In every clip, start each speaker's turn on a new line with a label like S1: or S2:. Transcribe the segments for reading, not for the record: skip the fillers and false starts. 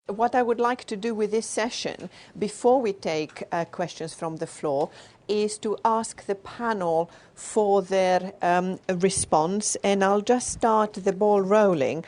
S1: What I would like to do with this session, before we take questions from the floor, is to ask the panel for their response, and I'll just start the ball rolling.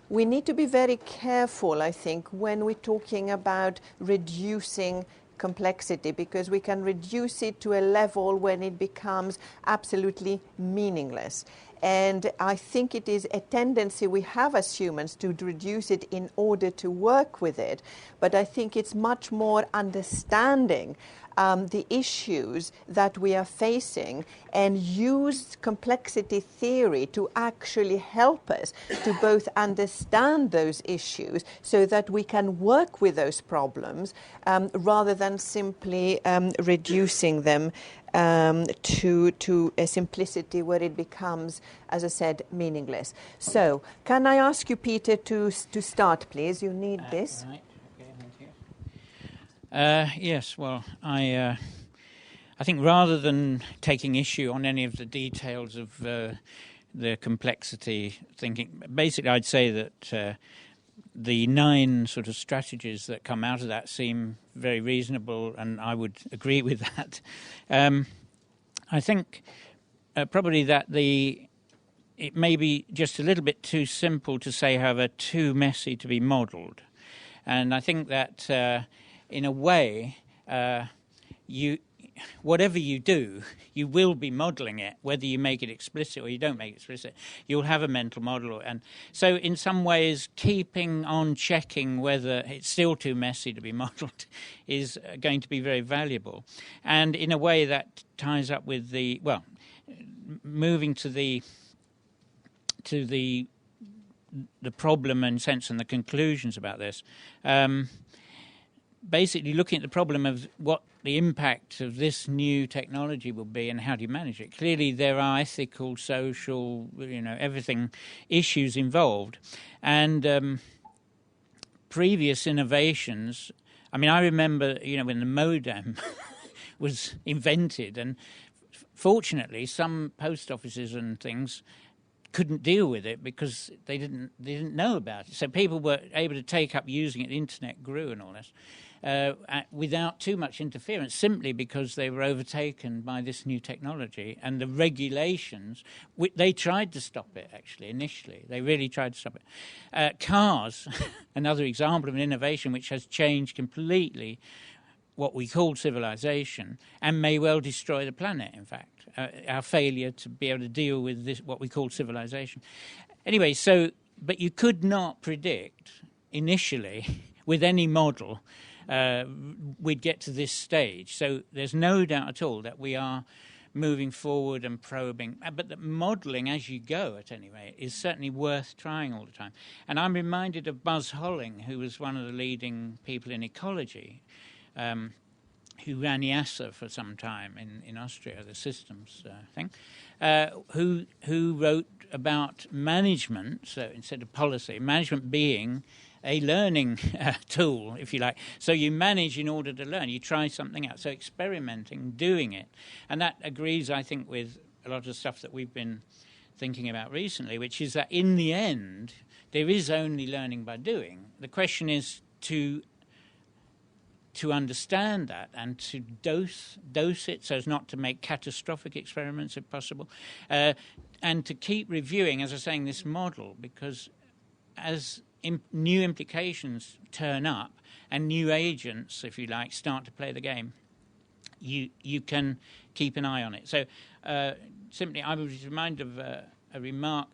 S1: We need to be very careful, I think, when we're talking about reducing complexity, because we can reduce it to a level when it becomes absolutely meaningless. And I think it is a tendency we have as humans to reduce it in order to work with it. But I think it's much more understanding the issues that we are facing and use complexity theory to actually help us to both understand those issues so that we can work with those problems rather than simply reducing them to a simplicity where it becomes, as I said, meaningless. So, can I ask you, Peter, to start, please? You need this.
S2: Right. Okay, thank you. Yes, well, I think rather than taking issue on any of the details of the complexity thinking, basically I'd say that the 9 sort of strategies that come out of that seem very reasonable, and I would agree with that. I think probably that it may be just a little bit too simple to say, however, too messy to be modelled. And I think that in a way, whatever you do, you will be modelling it, whether you make it explicit or you don't make it explicit. You'll have a mental model. And so in some ways, keeping on checking whether it's still too messy to be modelled is going to be very valuable. And in a way that ties up with moving to the problem and sense and the conclusions about this. Basically looking at the problem of what the impact of this new technology will be and how do you manage it. Clearly there are ethical, social, everything issues involved. And previous innovations, I remember, when the modem was invented, and fortunately some post offices and things couldn't deal with it because they didn't know about it. So people were able to take up using it. The internet grew and all this without too much interference, simply because they were overtaken by this new technology and the regulations. They tried to stop it, actually, initially. They really tried to stop it. Cars, another example of an innovation which has changed completely what we call civilization and may well destroy the planet, in fact. Our failure to be able to deal with this, what we call civilization. Anyway, but you could not predict initially with any model we'd get to this stage. So there's no doubt at all that we are moving forward and probing. But the modelling as you go, at any rate, is certainly worth trying all the time. And I'm reminded of Buzz Holling, who was one of the leading people in ecology, who ran ESRC for some time in Austria, the systems thing, who wrote about management, so instead of policy, management being a learning tool, if you like. So you manage in order to learn. You try something out. So experimenting, doing it. And that agrees, I think, with a lot of stuff that we've been thinking about recently, which is that in the end, there is only learning by doing. The question is to understand that and to dose it so as not to make catastrophic experiments if possible, and to keep reviewing, as I was saying, this model, because as new implications turn up and new agents, if you like, start to play the game, you can keep an eye on it. So simply I was reminded of a remark.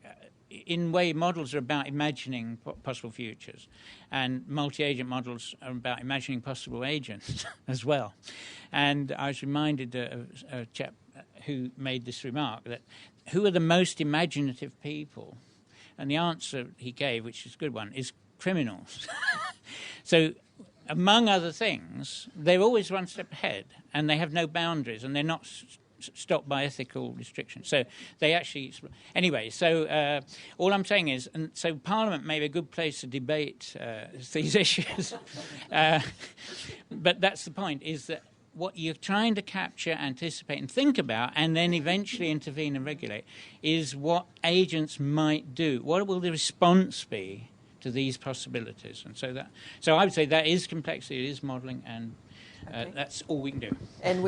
S2: In a way, models are about imagining possible futures, and multi-agent models are about imagining possible agents as well. And I was reminded of a chap who made this remark, that who are the most imaginative people? And the answer he gave, which is a good one, is criminals. So, among other things, they're always one step ahead, and they have no boundaries, and they're not stopped by ethical restrictions. So they actually... Anyway, so all I'm saying is, and so Parliament may be a good place to debate these issues. But that's the point, is that what you're trying to capture, anticipate and think about, and then eventually intervene and regulate, is what agents might do. What will the response be to these possibilities. And so I would say that is complexity, it is modelling, and that's all we can do.
S1: And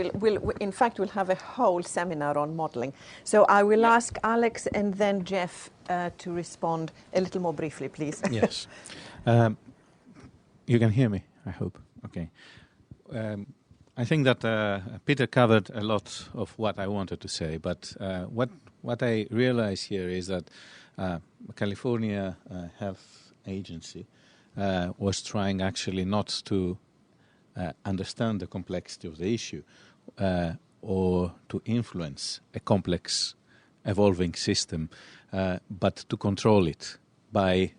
S1: in fact, we'll have a whole seminar on modelling. So I will ask Alex and then Jeff to respond a little more briefly, please.
S3: Yes. You can hear me, I hope. Okay. I think that Peter covered a lot of what I wanted to say, but what I realize here is that California Health Agency was trying actually not to understand the complexity of the issue or to influence a complex evolving system, but to control it by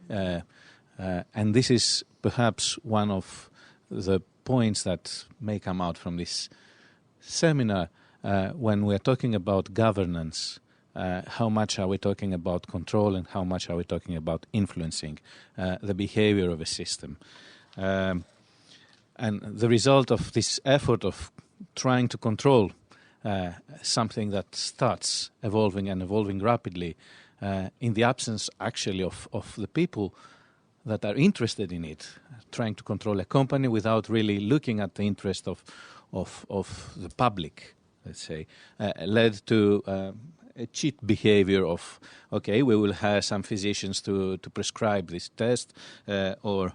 S3: and this is perhaps one of the points that may come out from this seminar when we're talking about governance. How much are we talking about control and how much are we talking about influencing the behavior of a system? And the result of this effort of trying to control something that starts evolving and evolving rapidly in the absence actually of the people that are interested in it, trying to control a company without really looking at the interest of the public, let's say, led to a cheat behavior of, okay, we will hire some physicians to prescribe this test or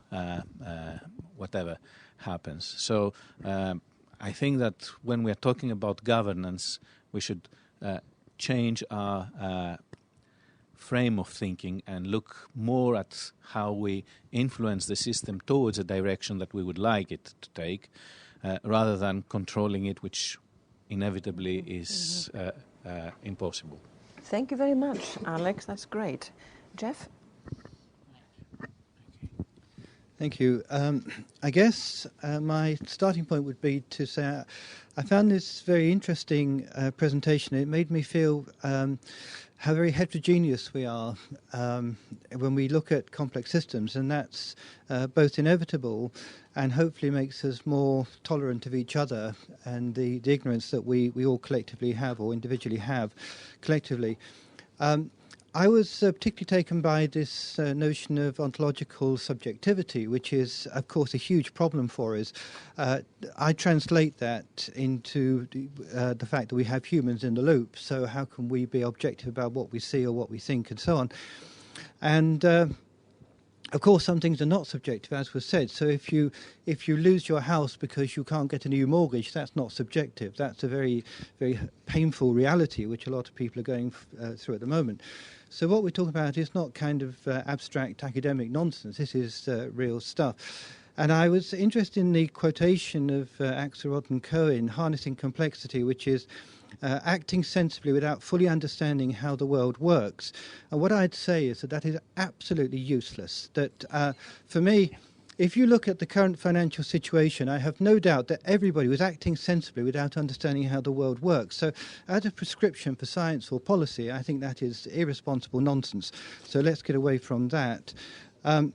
S3: whatever happens. So I think that when we are talking about governance, we should change our frame of thinking and look more at how we influence the system towards a direction that we would like it to take, rather than controlling it, which inevitably is impossible.
S1: Thank you very much, Alex. That's great. Jeff?
S4: Thank you. I guess my starting point would be to say I found this very interesting presentation. It made me feel how very heterogeneous we are when we look at complex systems, and that's both inevitable and hopefully makes us more tolerant of each other and the ignorance that we all collectively have or individually have collectively. I was particularly taken by this notion of ontological subjectivity, which is, of course, a huge problem for us. I translate that into the fact that we have humans in the loop, so how can we be objective about what we see or what we think and so on? And of course, some things are not subjective, as was said. So if you lose your house because you can't get a new mortgage, that's not subjective. That's a very, very painful reality, which a lot of people are going through at the moment. So what we're talking about is not kind of abstract academic nonsense. This is real stuff. And I was interested in the quotation of Axelrod and Cohen, Harnessing Complexity, which is acting sensibly without fully understanding how the world works. And what I'd say is that is absolutely useless. That for me, if you look at the current financial situation, I have no doubt that everybody was acting sensibly without understanding how the world works. So as a prescription for science or policy, I think that is irresponsible nonsense. So let's get away from that. And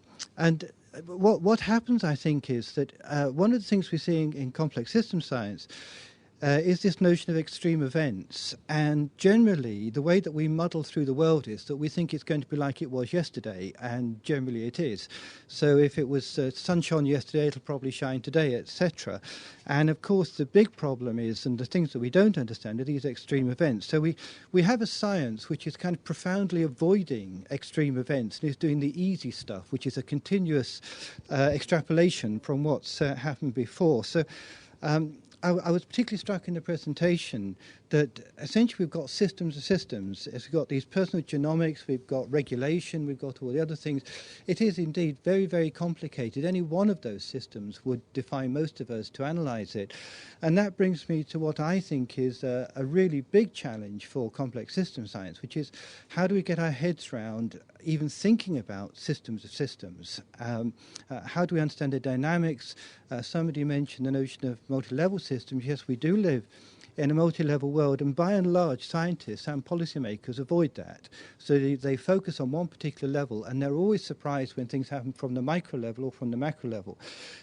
S4: what happens, I think, is that one of the things we're seeing in complex system science is this notion of extreme events. And generally, the way that we muddle through the world is that we think it's going to be like it was yesterday, and generally it is. So if it was sun shone yesterday, it'll probably shine today, etc. And of course, the big problem is, and the things that we don't understand, are these extreme events. So we have a science which is kind of profoundly avoiding extreme events and is doing the easy stuff, which is a continuous extrapolation from what's happened before. So I was particularly struck in the presentation that essentially we've got systems of systems. We've got these personal genomics, we've got regulation, we've got all the other things. It is indeed very, very complicated. Any one of those systems would defy most of us to analyse it. And that brings me to what I think is a really big challenge for complex system science, which is how do we get our heads around even thinking about systems of systems? How do we understand the dynamics? Somebody mentioned the notion of multi-level systems. Yes, we do live in a multi-level world, and by and large, scientists and policymakers avoid that. So they focus on one particular level, and they're always surprised when things happen from the micro level or from the macro level.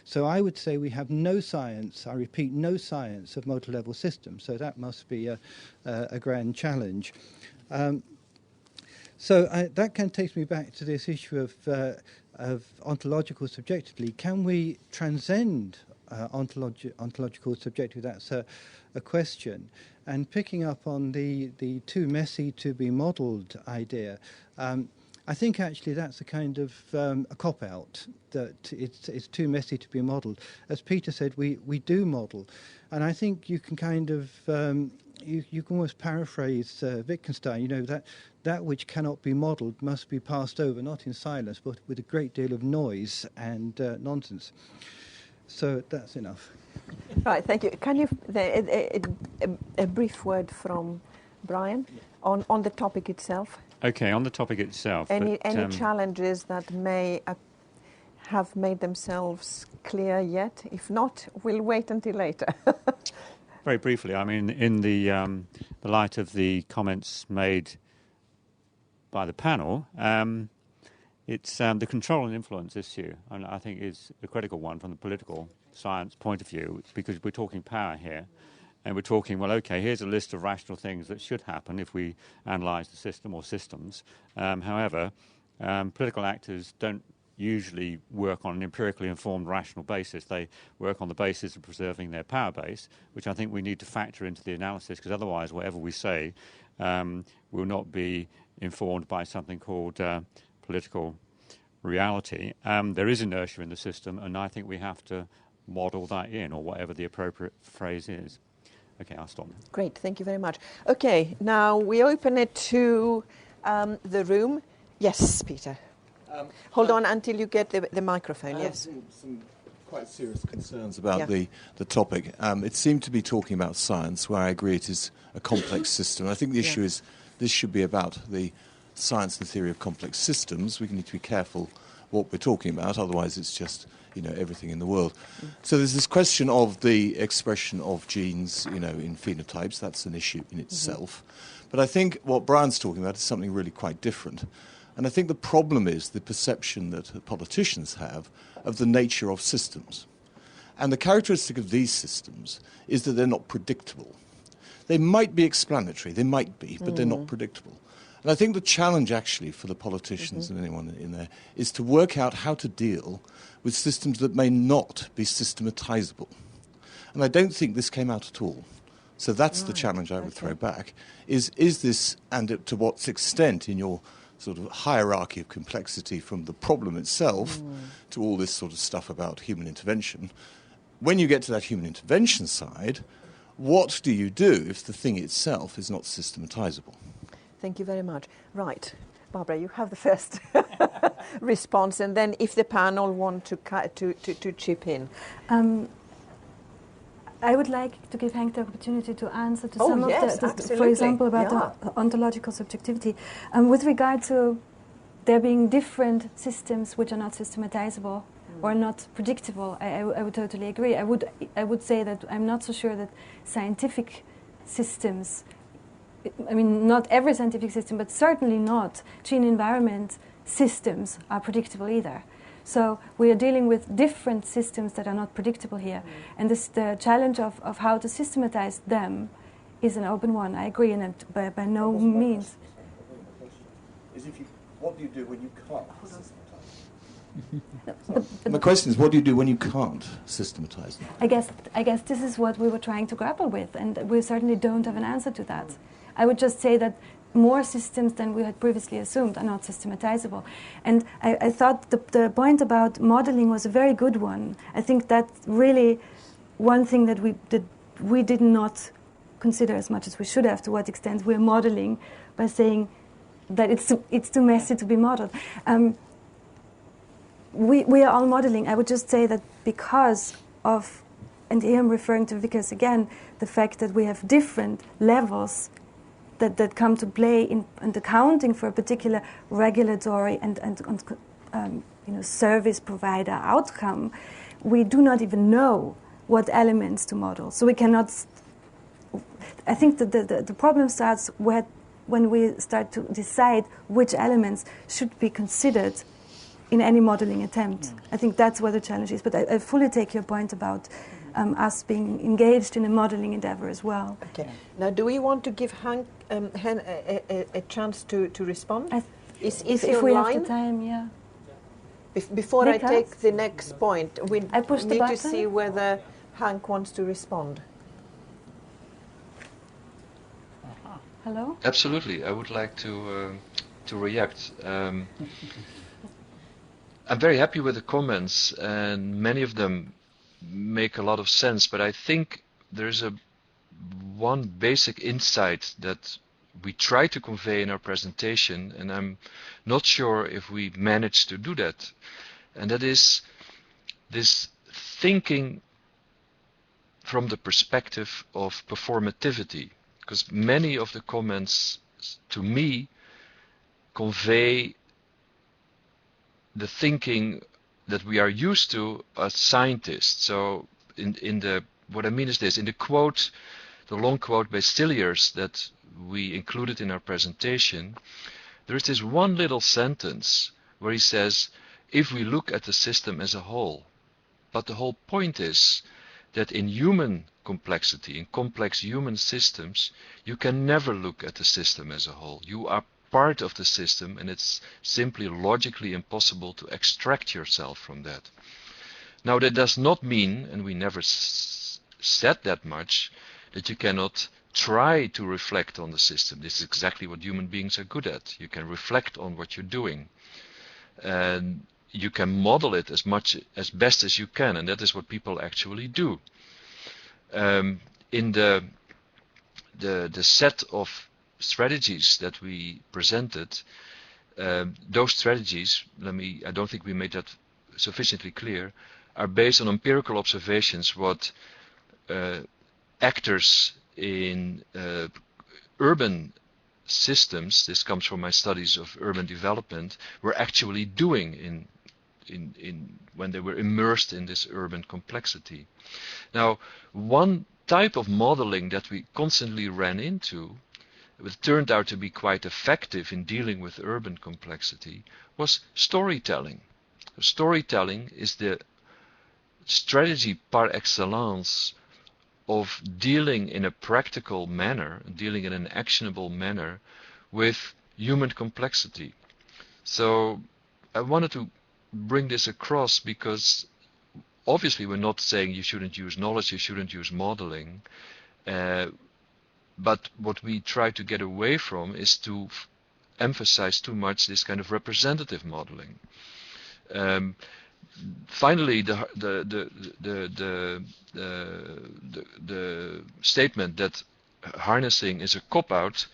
S4: So I would say we have no science, I repeat, no science of multi-level systems. So that must be a grand challenge. So that kind of takes me back to this issue of ontological subjectivity, can we transcend ontological subjectivity? That's a question. And picking up on the too messy to be modelled idea, I think actually that's a kind of a cop-out, that it's too messy to be modelled. As Peter said, we do model. And I think you can kind of, you can almost paraphrase Wittgenstein, you know, that which cannot be modelled must be passed over, not in silence, but with a great deal of noise and nonsense. So that's enough.
S1: Right, thank you. Can you, a brief word from Brian on the topic itself?
S5: Okay, on the topic itself.
S1: Any challenges that may have made themselves clear yet? If not, we'll wait until later.
S5: Very briefly, I mean, in the light of the comments made by the panel, it's the control and influence issue, and I think is a critical one from the political science point of view, because we're talking power here. And we're talking, well, okay, here's a list of rational things that should happen if we analyse the system or systems. However, political actors don't usually work on an empirically informed rational basis. They work on the basis of preserving their power base, which I think we need to factor into the analysis, because otherwise whatever we say will not be informed by something called political reality. There is inertia in the system, and I think we have to model that in, or whatever the appropriate phrase is. Okay, I'll stop.
S1: Great, thank you very much. Okay, now we open it to the room. Yes, Peter. Hold on until you get the microphone. Yes.
S6: Some quite serious concerns about the topic. It seemed to be talking about science, where I agree it is a complex system. I think the issue is this should be about the science and theory of complex systems. We need to be careful what we're talking about, otherwise it's just, you know, everything in the world. So there's this question of the expression of genes, you know, in phenotypes. That's an issue in itself. But I think what Brian's talking about is something really quite different. And I think the problem is the perception that politicians have of the nature of systems. And the characteristic of these systems is that they're not predictable. They might be explanatory, they might be, but they're not predictable. And I think the challenge actually for the politicians and anyone in there is to work out how to deal with systems that may not be systematizable. And I don't think this came out at all. So that's the challenge I would throw back, is this, and to what extent in your sort of hierarchy of complexity from the problem itself to all this sort of stuff about human intervention, when you get to that human intervention side, what do you do if the thing itself is not systematizable?
S1: Thank you very much. Right, Barbara, you have the first response, and then if the panel want to chip in.
S7: I would like to give Henk the opportunity to answer to some of
S1: absolutely.
S7: for example, about the ontological subjectivity. With regard to there being different systems which are not systematizable or not predictable, I would totally agree. I would say that I'm not so sure that scientific systems, I mean, not every scientific system, but certainly not gene environment systems are predictable either. So we are dealing with different systems that are not predictable here. And the challenge of how to systematize them is an open one. I agree, and by no means.
S6: What do you do when you can't systematize? My question is, what do you do when you can't systematize them?
S7: I guess this is what we were trying to grapple with, and we certainly don't have an answer to that. I would just say that more systems than we had previously assumed are not systematizable. And I thought the point about modeling was a very good one. I think that's really one thing that we did not consider as much as we should have, to what extent we're modeling by saying that it's too messy to be modeled. We are all modeling. I would just say that because of, and here I'm referring to Vickers again, the fact that we have different levels that come to play in accounting for a particular regulatory and service provider outcome, we do not even know what elements to model. So we cannot. I think that the problem starts when we start to decide which elements should be considered in any modeling attempt. I think that's where the challenge is. But I fully take your point about us being engaged in a modeling endeavor as well.
S1: Okay. Now, do we want to give Hen a chance to respond?
S7: If we have the time, yeah.
S1: Before I
S7: Nicholas?
S1: take the next point, we
S7: I push the
S1: need to
S7: button.
S1: see whether Hank wants to respond.
S7: Hello?
S8: Absolutely, I would like to react. I'm very happy with the comments, and many of them make a lot of sense. But I think there's one basic insight that we try to convey in our presentation, and I'm not sure if we managed to do that. And that is this thinking from the perspective of performativity, because many of the comments to me convey the thinking that we are used to as scientists. So what I mean is this, in the quote, the long quote by Stiliers that we included in our presentation, there is this one little sentence where he says, if we look at the system as a whole. But the whole point is that in human complexity, in complex human systems, you can never look at the system as a whole. You are part of the system, and it's simply logically impossible to extract yourself from that. Now, that does not mean, and we never said that much, that you cannot try to reflect on the system. This is exactly what human beings are good at. You can reflect on what you're doing, and you can model it as best as you can, and that is what people actually do. In the set of strategies that we presented, those strategies, I don't think we made that sufficiently clear, are based on empirical observations what actors in urban systems, this comes from my studies of urban development, were actually doing when they were immersed in this urban complexity. Now, one type of modeling that we constantly ran into, it turned out to be quite effective in dealing with urban complexity, was storytelling. Storytelling is the strategy par excellence of dealing in a practical manner, dealing in an actionable manner with human complexity. So I wanted to bring this across because obviously we're not saying you shouldn't use knowledge, you shouldn't use modeling, but what we try to get away from is to emphasize too much this kind of representative modeling. Finally, the statement that harnessing is a cop-out,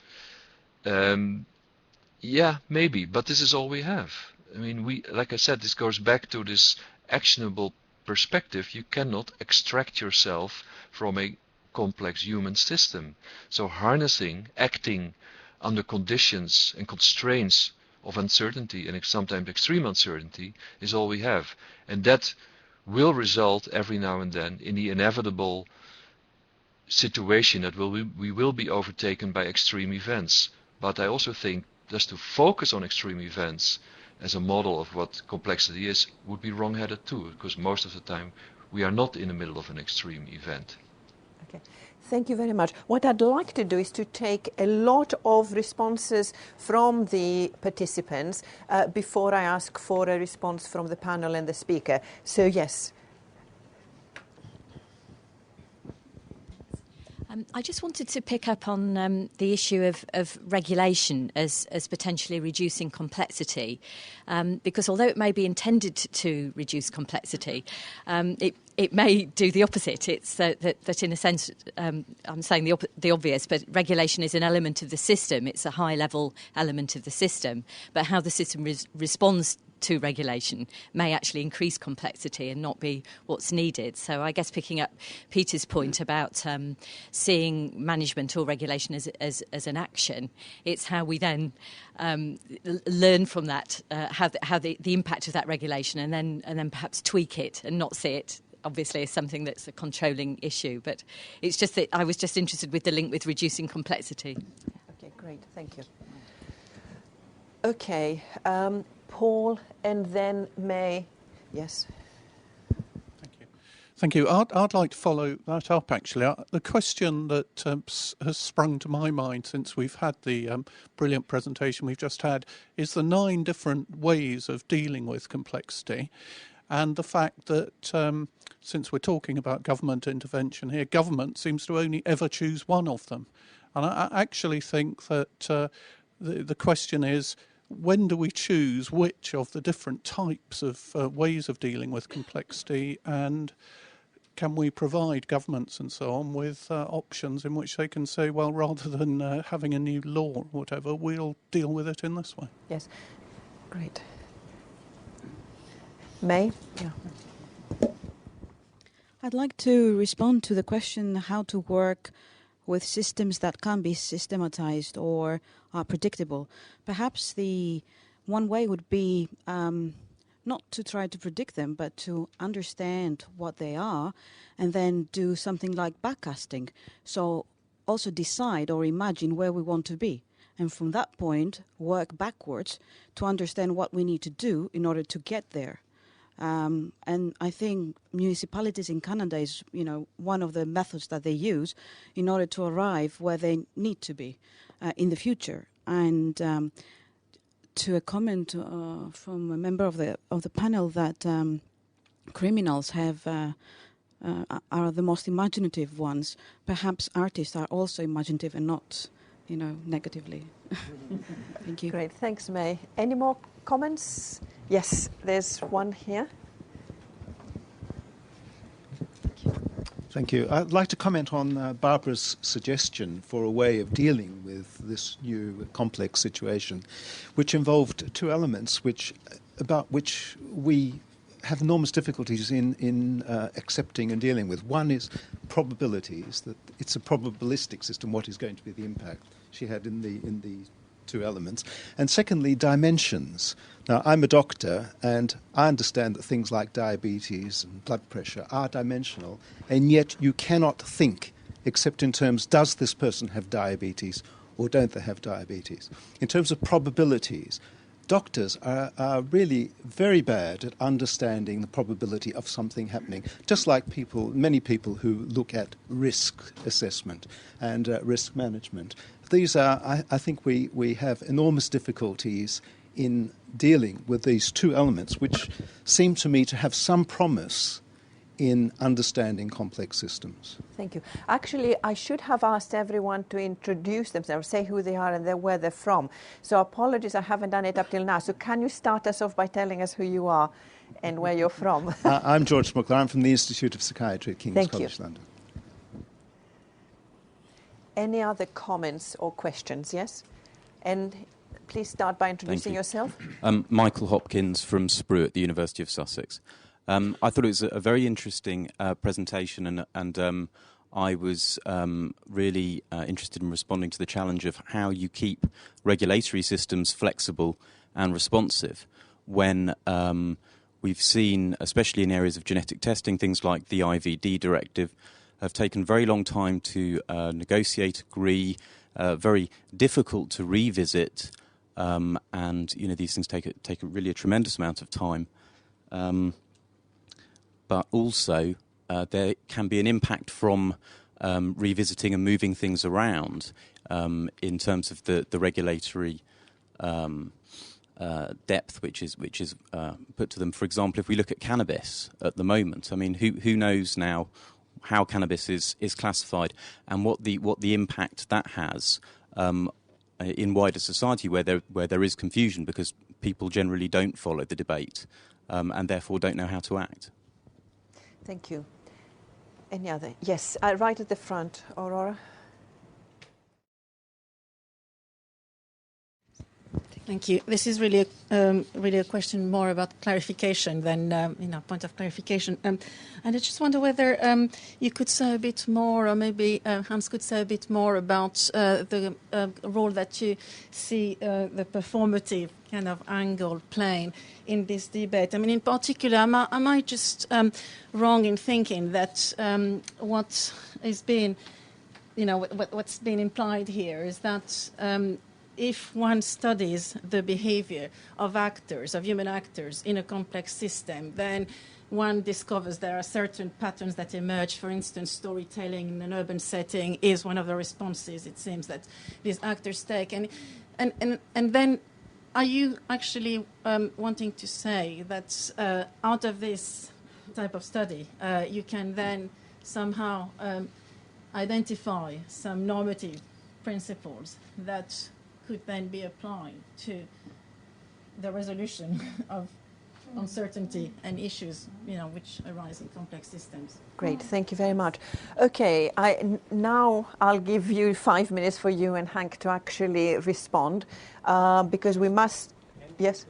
S8: yeah, maybe, but this is all we have. I mean, like I said, this goes back to this actionable perspective. You cannot extract yourself from a complex human system. So harnessing, acting under conditions and constraints of uncertainty and sometimes extreme uncertainty is all we have. And that will result every now and then in the inevitable situation that we will be overtaken by extreme events. But I also think just to focus on extreme events as a model of what complexity is would be wrong-headed too, because most of the time we are not in the middle of an extreme event.
S1: Okay. Thank you very much. What I'd like to do is to take a lot of responses from the participants before I ask for a response from the panel and the speaker. So yes.
S9: I just wanted to pick up on the issue of regulation as potentially reducing complexity, because although it may be intended to reduce complexity, it may do the opposite. It's that in a sense, I'm saying the obvious, but regulation is an element of the system. It's a high-level element of the system, but how the system responds to regulation may actually increase complexity and not be what's needed. So I guess picking up Peter's point about seeing management or regulation as an action, it's how we then learn from that, how the impact of that regulation, and then perhaps tweak it and not see it obviously as something that's a controlling issue. But it's just that I was just interested with the link with reducing complexity.
S1: Okay, great, thank you. Okay, Paul and then May. Yes.
S3: Thank you.
S10: Thank you. I'd like to follow that up, actually. The question that has sprung to my mind since we've had the brilliant presentation we've just had is the 9 different ways of dealing with complexity, and the fact that since we're talking about government intervention here, government seems to only ever choose one of them. And I actually think that the question is, when do we choose which of the different types of ways of dealing with complexity, and can we provide governments and so on with options in which they can say, well, rather than having a new law or whatever, we'll deal with it in this way?
S1: Yes, great. May? Yeah.
S11: I'd like to respond to the question how to work with systems that can be systematized or are predictable. Perhaps the one way would be not to try to predict them, but to understand what they are and then do something like backcasting. So also decide or imagine where we want to be. And from that point, work backwards to understand what we need to do in order to get there. And I think municipalities in Canada is, one of the methods that they use in order to arrive where they need to be in the future. And to a comment from a member of the panel that criminals are the most imaginative ones. Perhaps artists are also imaginative and not, negatively. Thank you.
S1: Great, thanks, May. Any more comments? Yes, there's one here.
S12: Thank you. I'd like to comment on Barbara's suggestion for a way of dealing with this new complex situation, which involved 2 elements about which we have enormous difficulties in accepting and dealing with. One is probabilities, that it's a probabilistic system, what is going to be the impact she had in the 2 elements. And secondly, dimensions. Now, I'm a doctor, and I understand that things like diabetes and blood pressure are dimensional, and yet you cannot think except in terms, does this person have diabetes or don't they have diabetes? In terms of probabilities, doctors are really very bad at understanding the probability of something happening, just like many people who look at risk assessment and risk management. These are, I think we have enormous difficulties in dealing with these 2 elements, which seem to me to have some promise in understanding complex systems.
S1: Thank you. Actually, I should have asked everyone to introduce themselves, say who they are and where they're from. So apologies, I haven't done it up till now. So can you start us off by telling us who you are and where you're from?
S12: I'm George Smuggler. I'm from the Institute of Psychiatry at King's College London.
S1: Any other comments or questions? Yes? And please start by introducing yourself.
S13: Michael Hopkins from SPRU at the University of Sussex. I thought it was a very interesting presentation, and I was really interested in responding to the challenge of how you keep regulatory systems flexible and responsive when we've seen, especially in areas of genetic testing, things like the IVD directive have taken very long time to negotiate, agree, very difficult to revisit, and these things take really a tremendous amount of time. But also there can be an impact from revisiting and moving things around in terms of the regulatory depth which is put to them. For example, if we look at cannabis at the moment, I mean, who knows now how cannabis is classified and what the impact that has in wider society where there is confusion because people generally don't follow the debate and therefore don't know how to act.
S1: Thank you. Any other? Yes, right at the front, Aurora.
S14: Thank you. This is really a question more about clarification than point of clarification. And I just wonder whether you could say a bit more, or maybe Hans could say a bit more about the role that you see the performative kind of angle playing in this debate. I mean, in particular, am I just wrong in thinking that what is being, what's being implied here is that if one studies the behavior of human actors in a complex system, then one discovers there are certain patterns that emerge. For instance, storytelling in an urban setting is one of the responses, it seems, that these actors take. And then are you actually wanting to say that out of this type of study, you can then somehow identify some normative principles that could then be applied to the resolution of uncertainty and issues, which arise in complex systems?
S1: Great, thank you very much. Okay, now I'll give you 5 minutes for you and Hank to actually respond, because we must. Yes.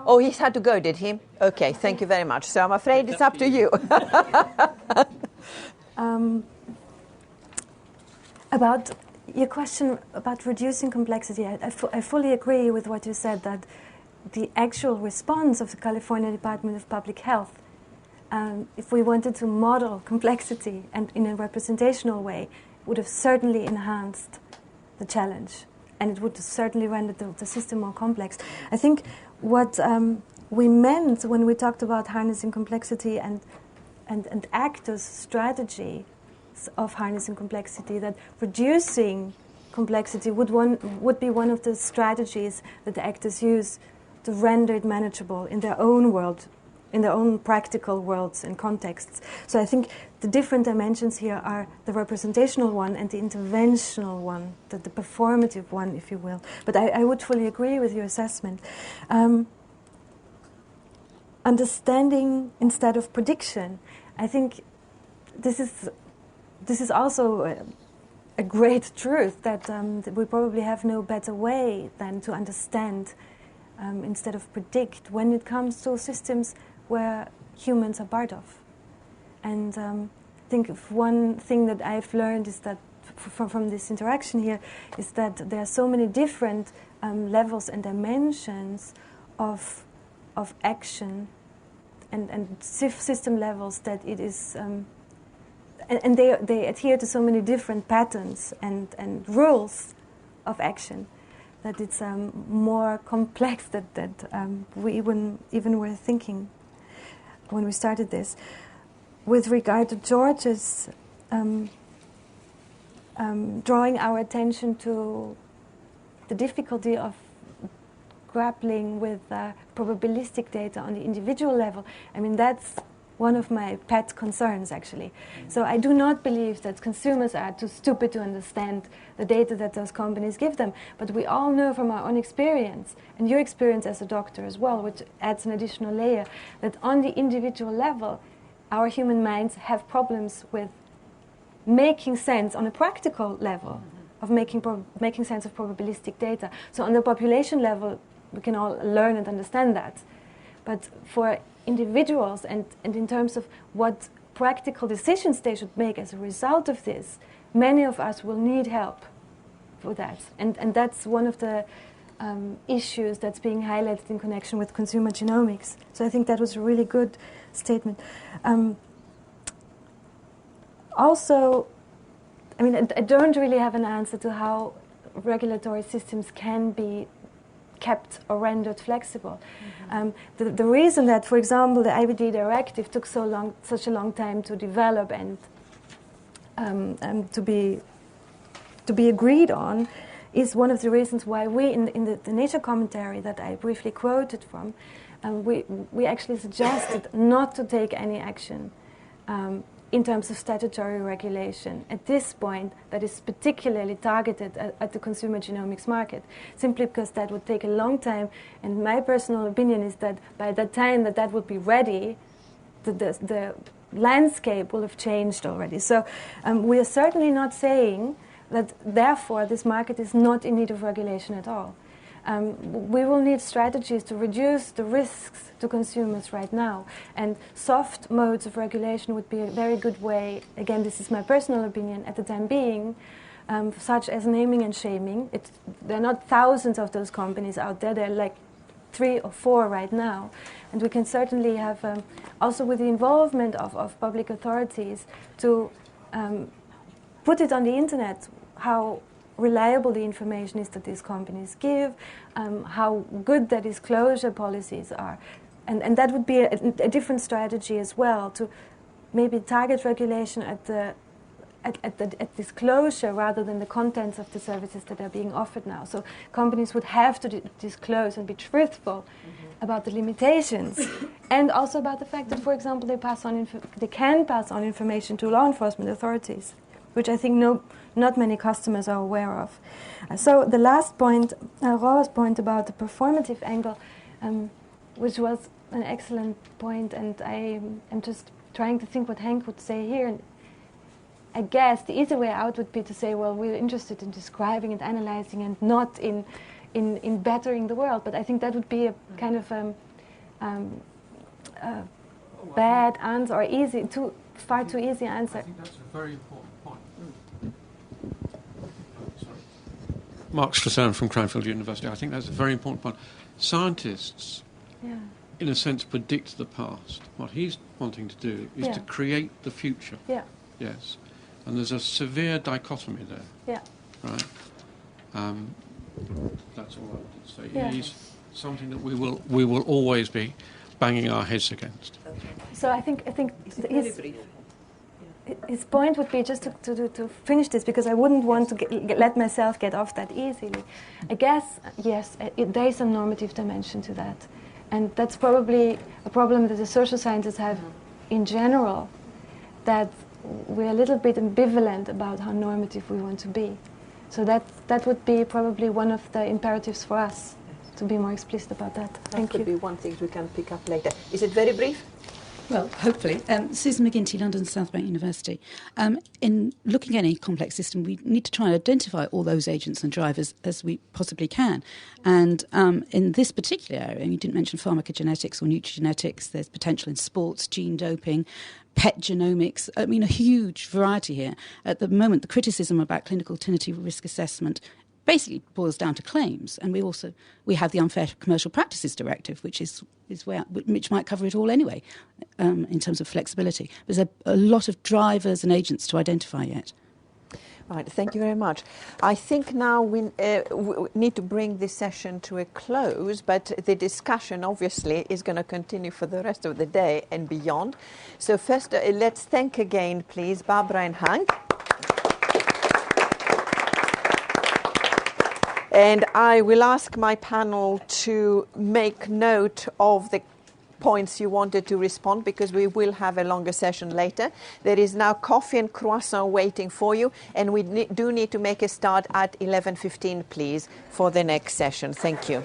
S1: Oh, he's had to go, did he? Okay, thank you very much. So I'm afraid it's up to you.
S7: About your question about reducing complexity, I fully agree with what you said, that the actual response of the California Department of Public Health, if we wanted to model complexity and in a representational way, would have certainly enhanced the challenge, and it would certainly render the system more complex. I think what we meant when we talked about harnessing complexity and actors' strategy of harnessing complexity, that reducing complexity would be one of the strategies that the actors use to render it manageable in their own world, in their own practical worlds and contexts. So I think the different dimensions here are the representational one and the interventional one, the performative one, if you will. But I would fully agree with your assessment. Understanding instead of prediction, I think this is also a great truth, that we probably have no better way than to understand instead of predict when it comes to systems where humans are part of. And I think one thing that I've learned is that from this interaction here is that there are so many different levels and dimensions of action and system levels, that it is and they adhere to so many different patterns and rules of action, that it's more complex that we even were thinking when we started this. With regard to George's drawing our attention to the difficulty of grappling with probabilistic data on the individual level, I mean, that's one of my pet concerns, actually. So I do not believe that consumers are too stupid to understand the data that those companies give them. But we all know from our own experience, and your experience as a doctor as well, which adds an additional layer, that on the individual level, our human minds have problems with making sense on a practical level of making sense of probabilistic data. So on the population level, we can all learn and understand that. But for individuals and in terms of what practical decisions they should make as a result of this, many of us will need help for that. And that's one of the issues that's being highlighted in connection with consumer genomics. So I think that was a really good statement. Also, I mean, I don't really have an answer to how regulatory systems can be kept or rendered flexible. The reason that, for example, the IVD directive took such a long time to develop and to be agreed on is one of the reasons why we, in the Nature commentary that I briefly quoted from, we actually suggested not to take any action in terms of statutory regulation at this point that is particularly targeted at the consumer genomics market, simply because that would take a long time. And my personal opinion is that by the time that would be ready, the landscape will have changed already. So we are certainly not saying that, therefore, this market is not in need of regulation at all. We will need strategies to reduce the risks to consumers right now. And soft modes of regulation would be a very good way, again, this is my personal opinion, at the time being, such as naming and shaming. There are not thousands of those companies out there. There are like 3 or 4 right now. And we can certainly have, also with the involvement of public authorities, to put it on the internet how reliable the information is that these companies give, how good their disclosure policies are. And that would be a different strategy as well, to maybe target regulation at disclosure rather than the contents of the services that are being offered now. So companies would have to disclose and be truthful about the limitations and also about the fact that, for example, they can pass on information to law enforcement authorities, which I think not many customers are aware of. So the last point, Roa's point about the performative angle, which was an excellent point, and I am just trying to think what Henk would say here. And I guess the easy way out would be to say, well, we're interested in describing and analyzing and not in bettering the world. But I think that would be a kind of bad answer, or far too easy answer.
S10: I think that's a very important point. Mark Strassern from Cranfield University. I think that's a very important point. Scientists, in a sense, predict the past. What he's wanting to do is to create the future. Yeah. Yes. And there's a severe dichotomy there. Yeah. Right. That's all I wanted to say. Yeah. He's something that we will always be banging our heads against.
S7: So I think his point would be just to finish this, because I wouldn't want to let myself get off that easily. I guess, yes, there is some normative dimension to that. And that's probably a problem that the social sciences have in general, that we're a little bit ambivalent about how normative we want to be. So that would be probably one of the imperatives for us, to be more explicit about that. Thank you.
S1: That could be one thing we can pick up later. Is it very brief?
S15: Well, hopefully. Susan McGinty, London South Bank University. In looking at any complex system, we need to try and identify all those agents and drivers as we possibly can. And in this particular area, and you didn't mention pharmacogenetics or nutrigenetics, there's potential in sports, gene doping, pet genomics. I mean, a huge variety here. At the moment, the criticism about clinical utility risk assessment basically boils down to claims, and we have the Unfair Commercial Practices Directive, which might cover it all anyway, in terms of flexibility. There's a lot of drivers and agents to identify yet.
S1: Right, thank you very much. I think now we need to bring this session to a close, but the discussion obviously is going to continue for the rest of the day and beyond. So first, let's thank again, please, Barbara and Henk. And I will ask my panel to make note of the points you wanted to respond, because we will have a longer session later. There is now coffee and croissant waiting for you, and we do need to make a start at 11:15, please, for the next session. Thank you.